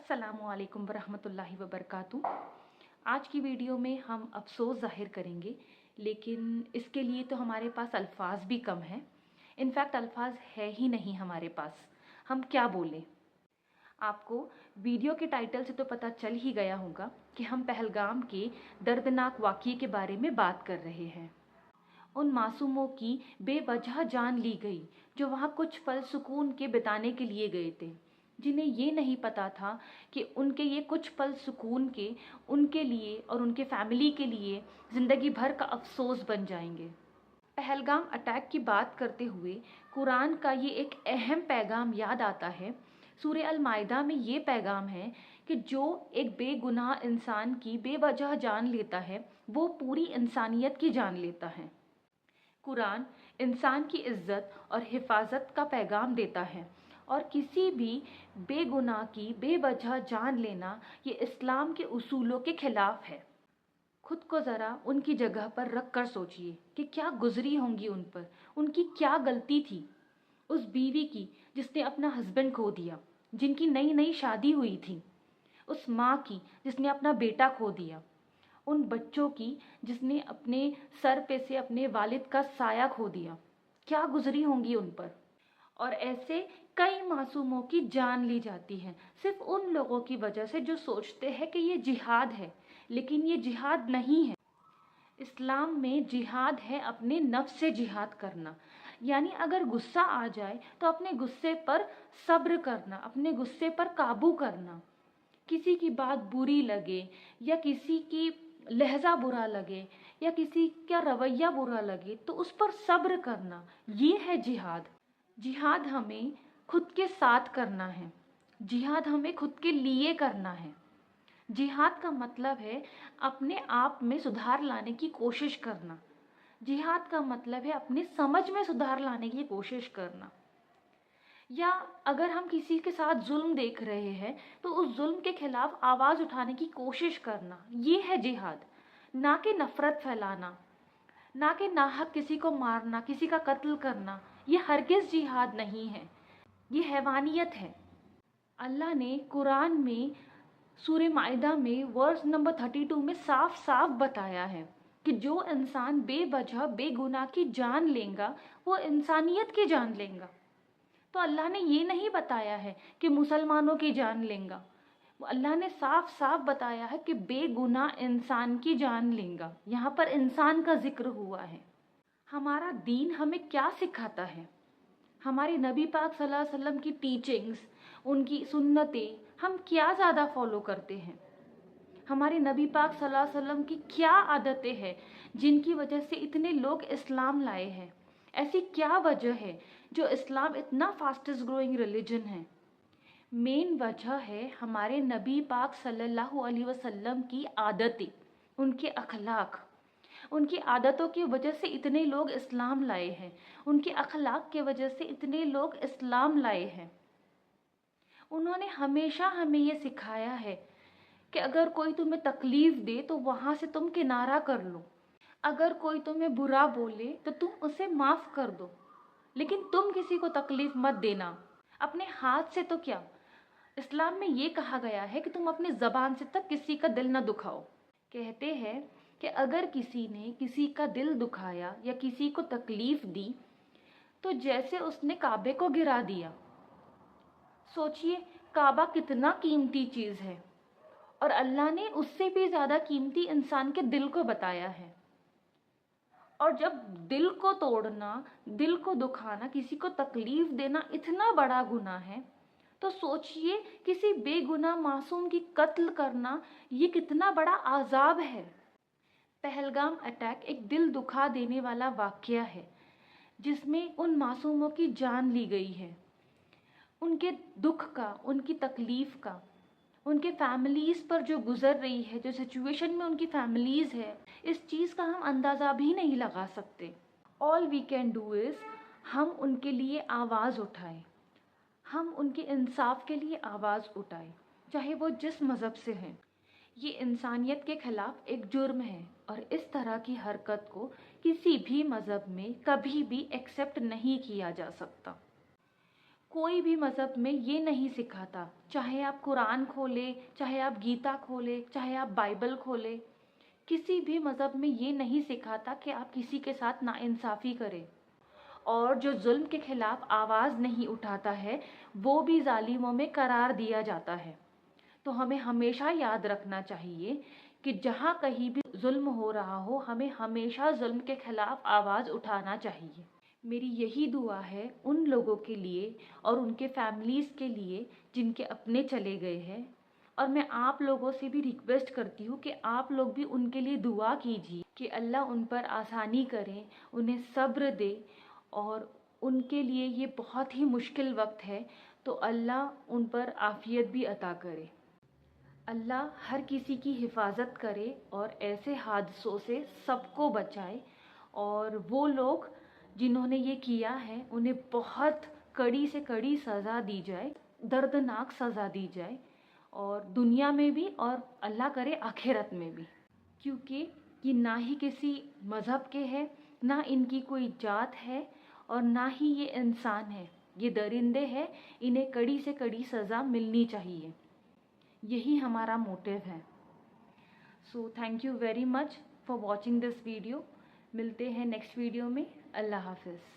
अस्सलामुअलैकुम वरहमतुल्लाहि वबरकातुहू। आज की वीडियो में हम अफसोस ज़ाहिर करेंगे, लेकिन इसके लिए तो हमारे पास अल्फाज भी कम हैं। इनफैक्ट अल्फाज है ही नहीं हमारे पास, हम क्या बोलें। आपको वीडियो के टाइटल से तो पता चल ही गया होगा कि हम पहलगाम के दर्दनाक वाक़ये के बारे में बात कर रहे हैं। उन मासूमों की बेवजह जान ली गई जो वहाँ कुछ पल सुकून के बिताने के लिए गए थे, जिन्हें ये नहीं पता था कि उनके ये कुछ पल सुकून के उनके लिए और उनके फैमिली के लिए ज़िंदगी भर का अफसोस बन जाएंगे। पहलगाम अटैक की बात करते हुए कुरान का ये एक अहम पैगाम याद आता है। सूरह अल माइदा में ये पैगाम है कि जो एक बेगुनाह इंसान की बेवजह जान लेता है वो पूरी इंसानियत की जान लेता है। कुरान इंसान की इज्जत और हिफाजत का पैगाम देता है और किसी भी बेगुनाह की बेवजह जान लेना ये इस्लाम के उसूलों के खिलाफ है। खुद को ज़रा उनकी जगह पर रख कर सोचिए कि क्या गुजरी होंगी उन पर, उनकी क्या गलती थी। उस बीवी की जिसने अपना हस्बैंड खो दिया, जिनकी नई नई शादी हुई थी। उस माँ की जिसने अपना बेटा खो दिया। उन बच्चों की जिसने अपने सर पे से अपने वालिद का साया खो दिया। क्या गुजरी होंगी उन पर। और ऐसे कई मासूमों की जान ली जाती है सिर्फ उन लोगों की वजह से जो सोचते हैं कि ये जिहाद है, लेकिन ये जिहाद नहीं है। इस्लाम में जिहाद है अपने नफ्स से जिहाद करना, यानी अगर गुस्सा आ जाए तो अपने गुस्से पर सब्र करना, अपने गुस्से पर काबू करना। किसी की बात बुरी लगे या किसी की लहजा बुरा लगे या किसी का रवैया बुरा लगे तो उस पर सब्र करना, ये है जिहाद। जिहाद हमें खुद के साथ करना है, जिहाद हमें खुद के लिए करना है। जिहाद का मतलब है अपने आप में सुधार लाने की कोशिश करना। जिहाद का मतलब है अपनी समझ में सुधार लाने की कोशिश करना। या अगर हम किसी के साथ जुल्म देख रहे हैं तो उस जुल्म के खिलाफ आवाज़ उठाने की कोशिश करना, ये है जिहाद। ना कि नफ़रत फैलाना, ना कि नाहक किसी को मारना, किसी का कत्ल करना, ये हरगिज़ जिहाद नहीं है, ये हैवानियत है। अल्लाह ने कुरान में सूरह माइदा में वर्स नंबर 32 में साफ साफ बताया है कि जो इंसान बेवजह बेगुनाह की जान लेगा वो इंसानियत की जान लेगा। तो अल्लाह ने ये नहीं बताया है कि मुसलमानों की जान लेगा, अल्लाह ने साफ साफ बताया है कि बेगुनाह इंसान की जान लेगा। यहाँ पर इंसान का जिक्र हुआ है। हमारा दीन हमें क्या सिखाता है, हमारे नबी पाक सल्लल्लाहु अलैहि वसल्लम की टीचिंग्स, उनकी सुन्नतें हम क्या ज़्यादा फॉलो करते हैं। हमारे नबी पाक सल्लल्लाहु अलैहि वसल्लम की क्या आदतें हैं जिनकी वजह से इतने लोग इस्लाम लाए हैं। ऐसी क्या वजह है जो इस्लाम इतना फास्टेस्ट ग्रोइंग रिलीजन है। मेन वजह है हमारे नबी पाक सल्लल्लाहु अलैहि वसल्लम की आदतें, उनके अखलाक। उनकी आदतों की वजह से इतने लोग इस्लाम लाए हैं, उनके अखलाक के वजह से इतने लोग इस्लाम लाए हैं। उन्होंने हमेशा हमें ये सिखाया है कि अगर कोई तुम्हें तकलीफ़ दे तो वहाँ से तुम किनारा कर लो। अगर कोई तुम्हें बुरा बोले तो तुम उसे माफ़ कर दो, लेकिन तुम किसी को तकलीफ़ मत देना। अपने हाथ से तो क्या, इस्लाम में ये कहा गया है कि तुम अपनी ज़बान से तक किसी का दिल न दुखाओ। कहते हैं कि अगर किसी ने किसी का दिल दुखाया या किसी को तकलीफ़ दी तो जैसे उसने काबे को गिरा दिया। सोचिए काबा कितना कीमती चीज़ है और अल्लाह ने उससे भी ज़्यादा कीमती इंसान के दिल को बताया है। और जब दिल को तोड़ना, दिल को दुखाना, किसी को तकलीफ़ देना इतना बड़ा गुनाह है, तो सोचिए किसी बेगुनाह मासूम की कत्ल करना ये कितना बड़ा आज़ाब है। पहलगाम अटैक एक दिल दुखा देने वाला वाक़या है जिसमें उन मासूमों की जान ली गई है। उनके दुख का, उनकी तकलीफ़ का, उनके फैमिलीज़ पर जो गुज़र रही है, जो सिचुएशन में उनकी फैमिलीज़ है, इस चीज़ का हम अंदाज़ा भी नहीं लगा सकते। All we can do is हम उनके लिए आवाज़ उठाएं, हम उनके इंसाफ के लिए आवाज़ उठाएं, चाहे वो जिस मज़हब से हैं। ये इंसानियत के ख़िलाफ़ एक जुर्म है और इस तरह की हरकत को किसी भी मज़हब में कभी भी एक्सेप्ट नहीं किया जा सकता। कोई भी मज़हब में ये नहीं सिखाता, चाहे आप कुरान खोलें, चाहे आप गीता खोलें, चाहे आप बाइबल खोलें, किसी भी मज़हब में ये नहीं सिखाता कि आप किसी के साथ नाइंसाफ़ी करें। और जो जुल्म के खिलाफ आवाज़ नहीं उठाता है वो भी जालिमों में करार दिया जाता है। तो हमें हमेशा याद रखना चाहिए कि जहाँ कहीं भी जुल्म हो रहा हो, हमें हमेशा जुल्म के खिलाफ आवाज़ उठाना चाहिए। मेरी यही दुआ है उन लोगों के लिए और उनके फैमिलीज़ के लिए जिनके अपने चले गए हैं, और मैं आप लोगों से भी रिक्वेस्ट करती हूँ कि आप लोग भी उनके लिए दुआ कीजिए कि अल्लाह उन पर आसानी करें, उन्हें सब्र दे, और उनके लिए ये बहुत ही मुश्किल वक्त है, तो अल्लाह उन पर आफ़ियत भी अता करे। अल्लाह हर किसी की हिफाजत करे और ऐसे हादसों से सबको बचाए, और वो लोग जिन्होंने ये किया है उन्हें बहुत कड़ी से कड़ी सज़ा दी जाए, दर्दनाक सज़ा दी जाए, और दुनिया में भी और अल्लाह करे आखिरत में भी। क्योंकि ये ना ही किसी मज़हब के हैं, ना इनकी कोई जात है, और ना ही ये इंसान है, ये दरिंदे हैं, इन्हें कड़ी से कड़ी सज़ा मिलनी चाहिए। यही हमारा मोटिव है। So thank you very much for watching this video. मिलते हैं नेक्स्ट वीडियो में। अल्लाह हाफिज़।